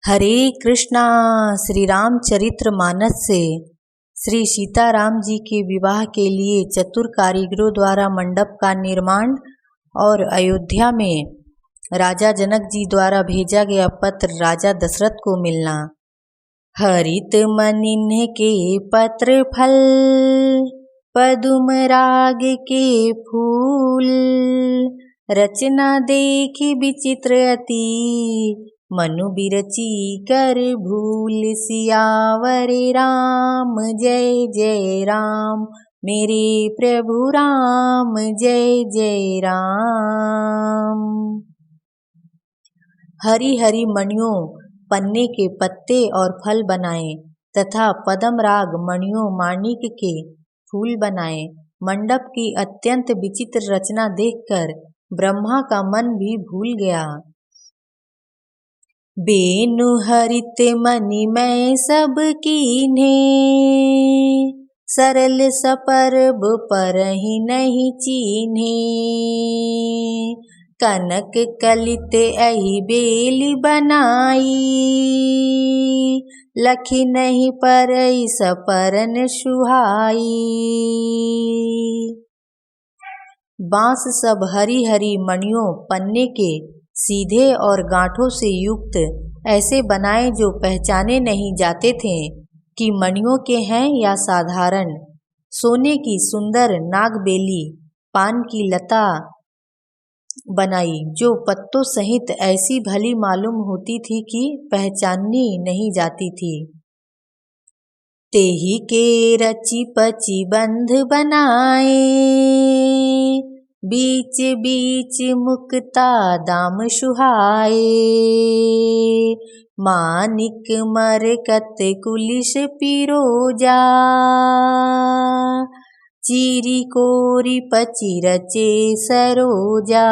हरे कृष्णा। श्री रामचरित्र मानस से श्री सीताराम जी के विवाह के लिए चतुर कारीगरों द्वारा मंडप का निर्माण और अयोध्या में राजा जनक जी द्वारा भेजा गया पत्र राजा दशरथ को मिलना। हरित मनिन के पत्र फल, पदुम राग के फूल, रचना देखी विचित्र अति, मनु बिरची कर भूल। सियावर राम जय जय राम, मेरे प्रभु राम जय जय राम। हरी हरी मणियों पन्ने के पत्ते और फल बनाए तथा पदम राग मणियों माणिक के फूल बनाए। मंडप की अत्यंत विचित्र रचना देखकर ब्रह्मा का मन भी भूल गया। बेनु हरित मणि मैं सब कीन्हे, सरल सपर्ब परहि नहीं चीन्हे। कनक कलित एहि बेली बनाई, लखी नहीं परई सपरन सुहाई। बांस सब हरी हरी मणियों पन्ने के सीधे और गांठों से युक्त ऐसे बनाए जो पहचाने नहीं जाते थे कि मणियों के हैं या साधारण। सोने की सुंदर नागबेली पान की लता बनाई जो पत्तों सहित ऐसी भली मालूम होती थी कि पहचाननी नहीं जाती थी। तेही के रची पची बंध बनाए, बीच बीच मुक्ता दाम सुहाए। मानिक मरकत कुलिस पिरोजा, चीरी कोरी पची रचे सरोजा।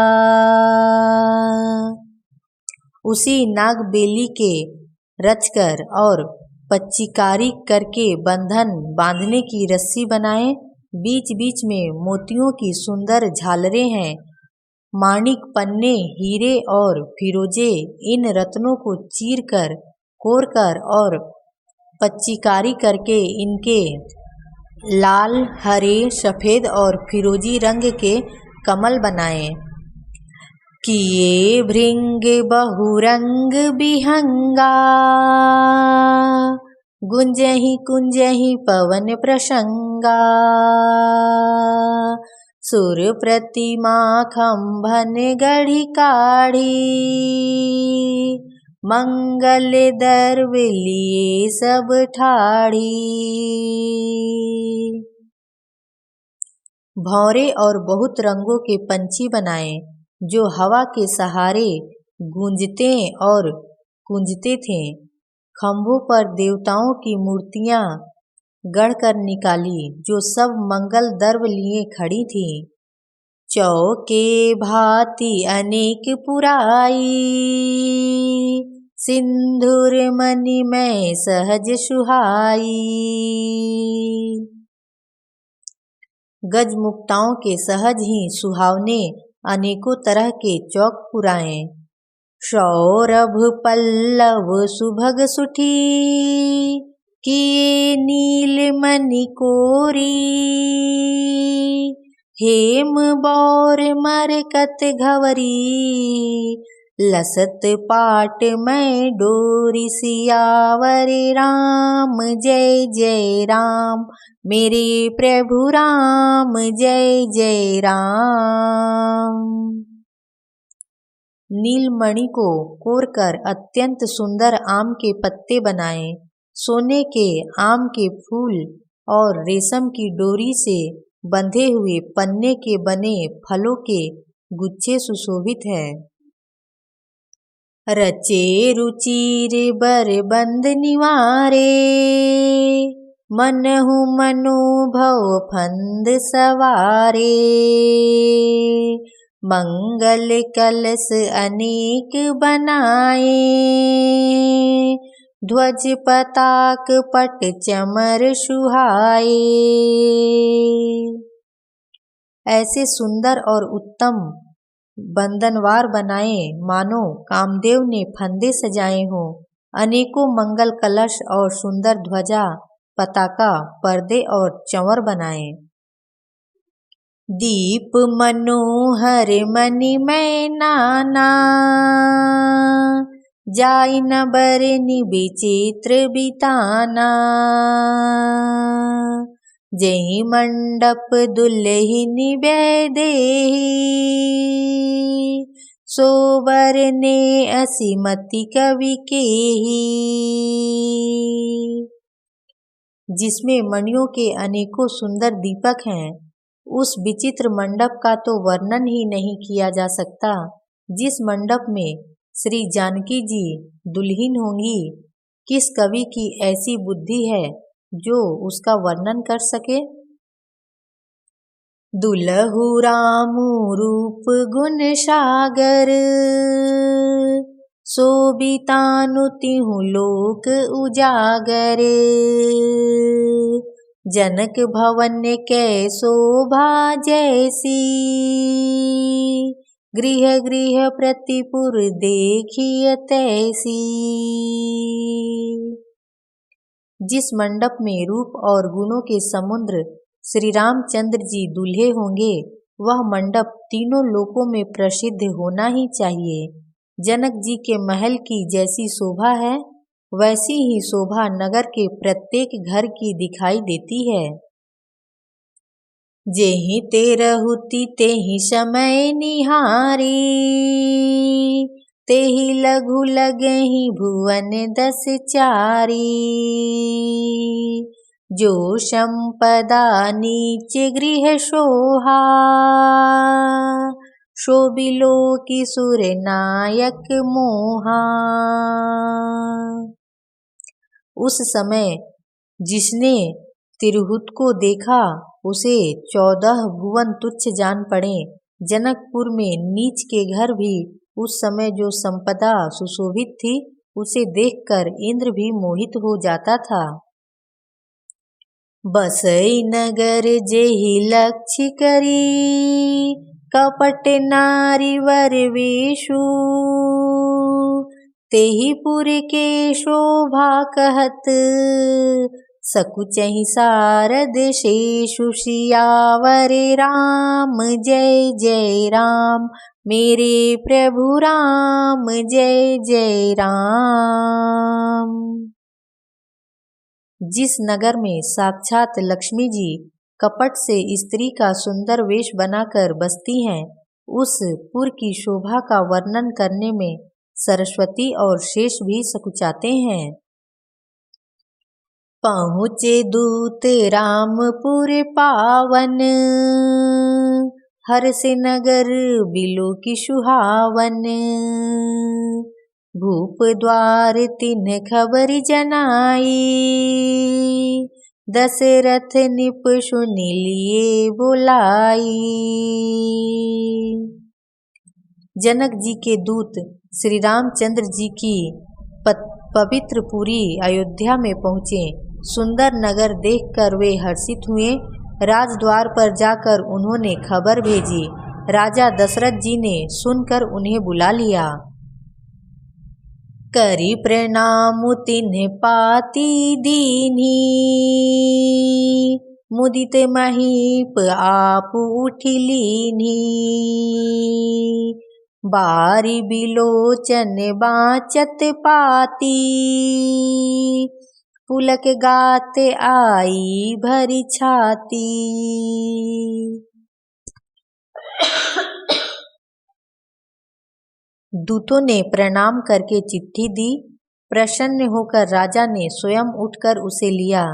उसी नागबेली के रचकर और पच्चीकारी करके बंधन बांधने की रस्सी बनाए। बीच बीच में मोतियों की सुंदर झालरें हैं। माणिक पन्ने हीरे और फिरोजे इन रत्नों को चीर कर कोर कर और पच्चीकारी करके इनके लाल हरे सफेद और फिरोजी रंग के कमल बनाए। किए भृंग बहुरंग बिहंगा, गुंजहि कुंजहि पवन प्रसंगा। सुर प्रतिमा खंभन गढ़ी काढ़ी, मंगल दर्व लिए सब ठाढ़ी। भौरे और बहुत रंगों के पंछी बनाए जो हवा के सहारे गूंजते और कुंजते थे। खंभों पर देवताओं की मूर्तियां गढ़कर निकाली जो सब मंगल दर्व लिए खड़ी थी। चौके भांति अनेक पुराई, सिंधुर मणि में सहज सुहाई। गजमुक्ताओं के सहज ही सुहावने अनेकों तरह के चौक पुराए। सौरभ पल्लव सुभग सुठी, किए नील मणि कोरी। हेम बौर मरकत घवरी, लसत पाट में डोरी। सियावर राम जय जय राम, मेरे प्रभु राम जय जय राम। नीलमणि को कोरकर अत्यंत सुंदर आम के पत्ते बनाए। सोने के आम के फूल और रेशम की डोरी से बंधे हुए पन्ने के बने फलों के गुच्छे सुशोभित है। रचे रुचिर बर बंद निवारे, मनहु मनोभव फंद सवारे। मंगल कलश अनेक बनाए, ध्वज पताक पट चमर सुहाए। ऐसे सुंदर और उत्तम बंधनवार बनाए मानो कामदेव ने फंदे सजाए हों। अनेकों मंगल कलश और सुंदर ध्वजा, पताका, पर्दे और चंवर बनाए। दीप मनोहर मणिमय नाना, जाई न बरनि विचित्र बिताना। जहि मंडप दुल्हिनी वैदेही, सोबर ने असीमति कवि केही। जिसमें मणियों के अनेकों सुंदर दीपक हैं, उस विचित्र मंडप का तो वर्णन ही नहीं किया जा सकता। जिस मंडप में श्री जानकी जी दुल्हीन होंगी, किस कवि की ऐसी बुद्धि है जो उसका वर्णन कर सके। दुलहु रामु रूप गुण सागर, शोभितानु तिहु लोक उजागर। जनक भवन कै शोभा जैसी, गृह गृह प्रतिपुर देखिय तैसी। जिस मंडप में रूप और गुणों के समुद्र श्री रामचंद्र जी दूल्हे होंगे, वह मंडप तीनों लोकों में प्रसिद्ध होना ही चाहिए। जनक जी के महल की जैसी शोभा है, वैसी ही शोभा नगर के प्रत्येक घर की दिखाई देती है। जेहि ते रहुति तेहि समय निहारी, तेहि लघु लगहि भुवन 10 चारी। जो संपदा नीच गृह सोहा, शोभिलो किशोर नायक मोहा। उस समय जिसने तिरहुत को देखा, उसे 14 भुवन तुच्छ जान पड़े। जनकपुर में नीच के घर भी उस समय जो संपदा सुशोभित थी, उसे देखकर इंद्र भी मोहित हो जाता था। बसई नगर जेहि लक्ष्य करी, कपट नारी वर वेशु। तेहि पुर के शोभा कहत, सकुचहि सारद शेषु। सियावर राम जय जय राम, मेरे प्रभु राम जय जय राम। जिस नगर में साक्षात लक्ष्मी जी कपट से स्त्री का सुंदर वेश बनाकर बसती हैं, उस पुर की शोभा का वर्णन करने में सरस्वती और शेष भी सकुचाते हैं। पहुँचे दूत रामपुर पावन, हर्ष नगर बिलो की सुहावन। भूप द्वार तिन्ह खबर जनाई, दशरथ निप सुनि लिए बुलाई। जनक जी के दूत श्री रामचंद्र जी की पवित्र पुरी अयोध्या में पहुँचे। सुंदर नगर देखकर वे हर्षित हुए। राजद्वार पर जाकर उन्होंने खबर भेजी। राजा दशरथ जी ने सुनकर उन्हें बुला लिया। करी प्रणाम तिन्ह पाती दीन्ही, मुदित महीप आप उठि लीन्ही। बारी बिलोचन बाचत पाती, पुलक गात आई भरी छाती। दूतों ने प्रणाम करके चिट्ठी दी। प्रसन्न होकर राजा ने स्वयं उठकर उसे लिया।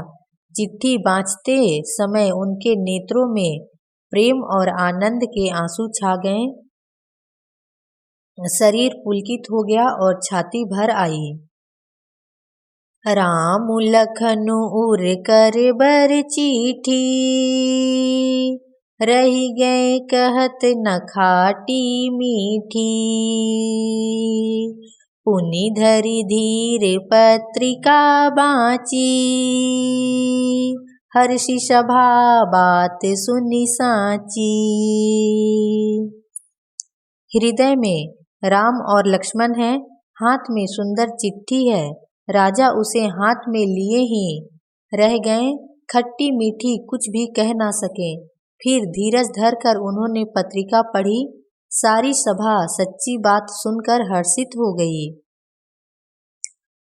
चिट्ठी बाँचते समय उनके नेत्रों में प्रेम और आनंद के आंसू छा गए। शरीर पुलकित हो गया और छाती भर आई। राम लखन उर कर बर चिट्ठी, रही गए कहत न खाटी मीठी। पुनि धरि धीर पत्रिका बाँची, हर्षि सभा बात सुनि साची। हृदय में राम और लक्ष्मण हैं, हाथ में सुंदर चिट्ठी है। राजा उसे हाथ में लिए ही रह गए, खट्टी मीठी कुछ भी कह ना सके। फिर धीरज धरकर उन्होंने पत्रिका पढ़ी। सारी सभा सच्ची बात सुनकर हर्षित हो गई।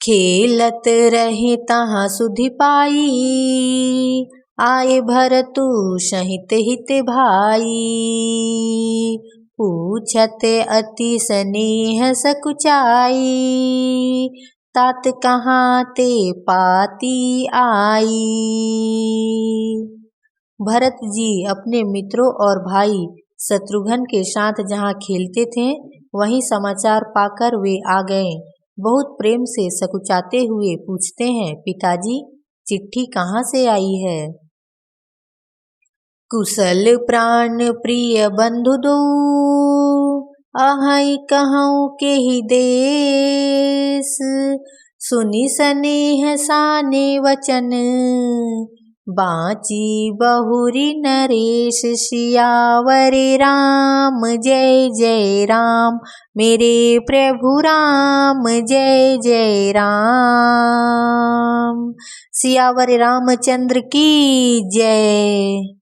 खेलत रहे तहाँ सुधि पाई, आए भरतु सहित हित भाई। पूछत अति स्नेह सकुचाई, तात कहाँ ते पाती आई। भरत जी अपने मित्रों और भाई शत्रुघ्न के साथ जहाँ खेलते थे वहीं समाचार पाकर वे आ गए। बहुत प्रेम से सकुचाते हुए पूछते हैं, पिताजी चिट्ठी कहाँ से आई है। कुशल प्राण प्रिय बंधु दो, आहै कहूँ के ही देश। सुनि स्नेह साने वचन, बाँची बहुरी नरेश। सियावर राम जय जय राम, मेरे प्रभु राम जय जय राम। सियावर रामचंद्र की जय।